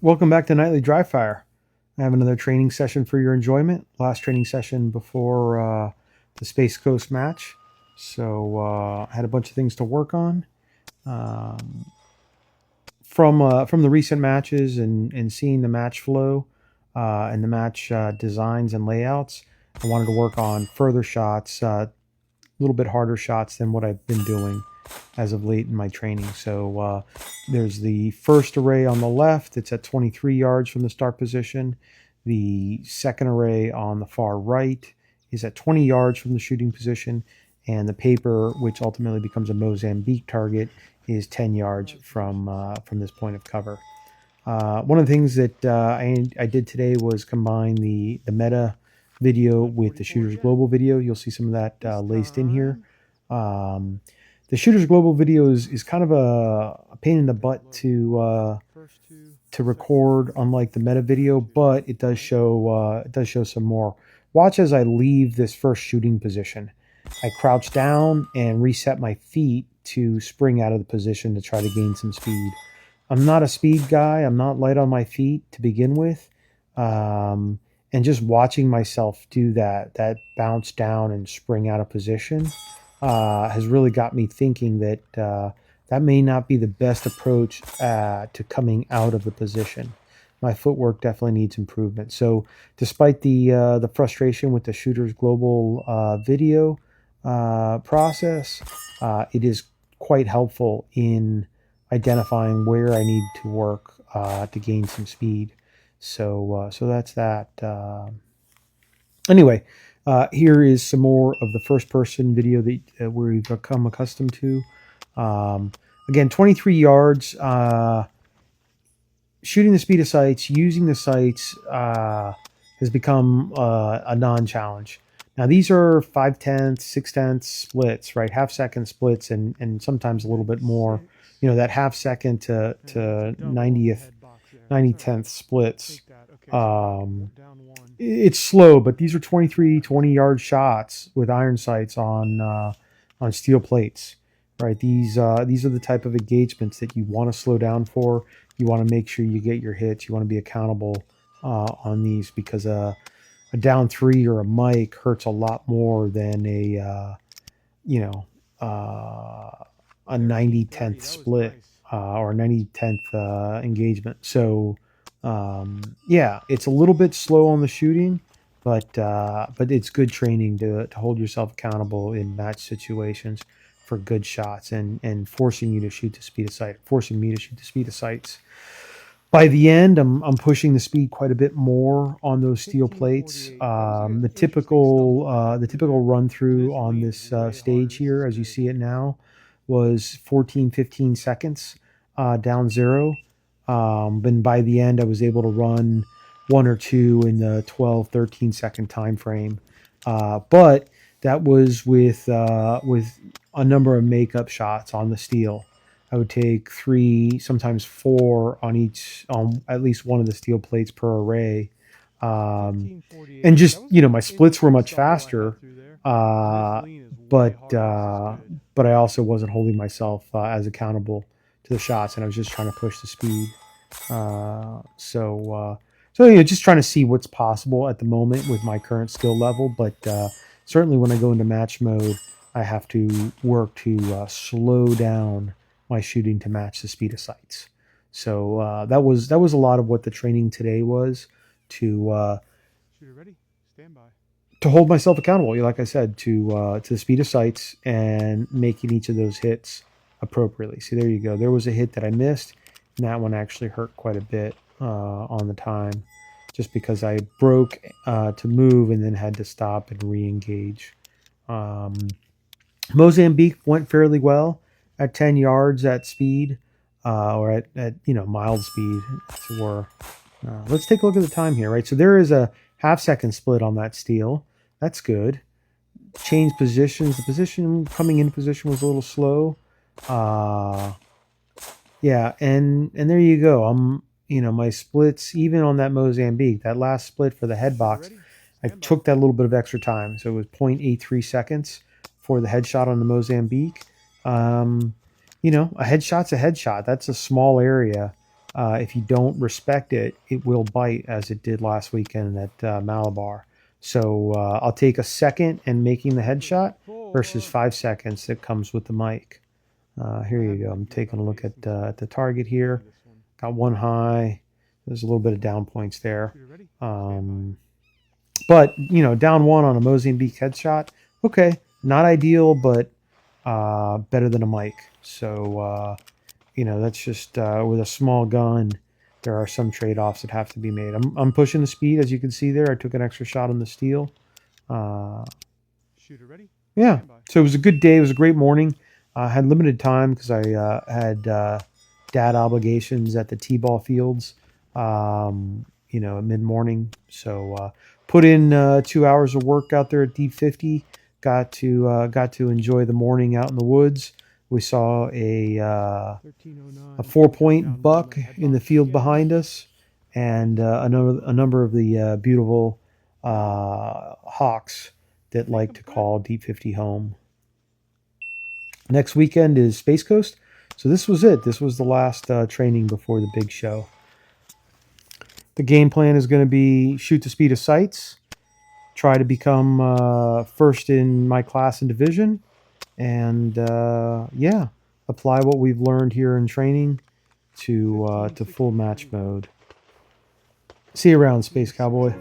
Welcome back to Nightly Dry Fire. I have another training session for your enjoyment. Last training session before the Space Coast match. So I had a bunch of things to work on. From the recent matches and seeing the match flow and the match designs and layouts, I wanted to work on further shots, a little bit harder shots than what I've been doing as of late in my training. So there's the first array on the left. It's at 23 yards from the start position. The second array on the far right is at 20 yards from the shooting position. And the paper, which ultimately becomes a Mozambique target, is 10 yards from this point of cover. One of the things that I did today was combine the meta video with the Shooter's Global video. You'll see some of that laced in here. The Shooter's Global video is kind of a pain in the butt to record, unlike the meta video, but it does show some more. Watch as I leave this first shooting position. I crouch down and reset my feet to spring out of the position to try to gain some speed. I'm not a speed guy. I'm not light on my feet to begin with. And just watching myself do that bounce down and spring out of position has really got me thinking that that may not be the best approach to coming out of the position. My footwork definitely needs improvement. So despite the frustration with the Shooter's Global video process, it is quite helpful in identifying where I need to work to gain some speed. So that's that. Anyway, here is some more of the first-person video that we've become accustomed to. Again, 23 yards. Shooting the speed of sights, using the sights has become a non-challenge. Now, these are 5/10, 6/10 splits, right? Half-second splits and sometimes a little bit more. You know, that half-second to 90/10th splits. It's slow, but these are 20-yard shots with iron sights on steel plates, right? These are the type of engagements that you want to slow down for. You want to make sure you get your hits. You want to be accountable on these, because a down 3 or a mic hurts a lot more than a 90/10th split or a 90/10th engagement. So yeah, it's a little bit slow on the shooting, but it's good training to hold yourself accountable in match situations for good shots and forcing you to shoot the speed of sight, forcing me to shoot the speed of sights. By the end, I'm pushing the speed quite a bit more on those steel plates. The typical run through on this stage here, as you see it now, was 14-15 seconds down 0. And by the end, I was able to run 1 or 2 in the 12-13 second time frame. But that was with a number of makeup shots on the steel. I would take 3, sometimes 4 on at least one of the steel plates per array. And just, my splits were much faster, but I also wasn't holding myself as accountable to the shots, and I was just trying to push the speed. So just trying to see what's possible at the moment with my current skill level. But certainly when I go into match mode, I have to work to slow down my shooting to match the speed of sights. So that was a lot of what the training today was, to Shooter ready, stand by. To hold myself accountable, like I said, to the speed of sights and making each of those hits appropriately. See, there you go. There was a hit that I missed, and that one actually hurt quite a bit on the time, just because I broke to move and then had to stop and re-engage. Mozambique went fairly well at 10 yards at speed, or at mild speed, as it were. Let's take a look at the time here, right? So there is a half-second split on that steel. That's good. Change positions. The position coming in position was a little slow. Yeah, and there you go. My splits, even on that Mozambique, that last split for the head box, I took that little bit of extra time. So it was 0.83 seconds for the headshot on the Mozambique. A headshot's a headshot. That's a small area. if you don't respect it, it will bite, as it did last weekend at Malabar. So I'll take a second and making the headshot versus 5 seconds that comes with the mic. Here you go. I'm taking a look at the target here. Got one high. There's a little bit of down points there. But, down one on a Mozambique headshot. Okay, not ideal, but better than a mic. So, that's just with a small gun, there are some trade-offs that have to be made. I'm pushing the speed, as you can see there. I took an extra shot on the steel. Shooter ready? Yeah, Stand by. so it was a good day. It was a great morning. I had limited time because I had dad obligations at the T-ball fields, at mid-morning. So put in 2 hours of work out there at Deep 50. Got to enjoy the morning out in the woods. We saw a 1309. 4-point buck in the field behind us, and a number of the beautiful hawks that like to call Deep 50 home. Next weekend is Space Coast. So this was it. This was the last training before the big show. The game plan is going to be shoot the speed of sights, try to become first in my class and division, and apply what we've learned here in training to full match mode. See you around, Space Cowboy.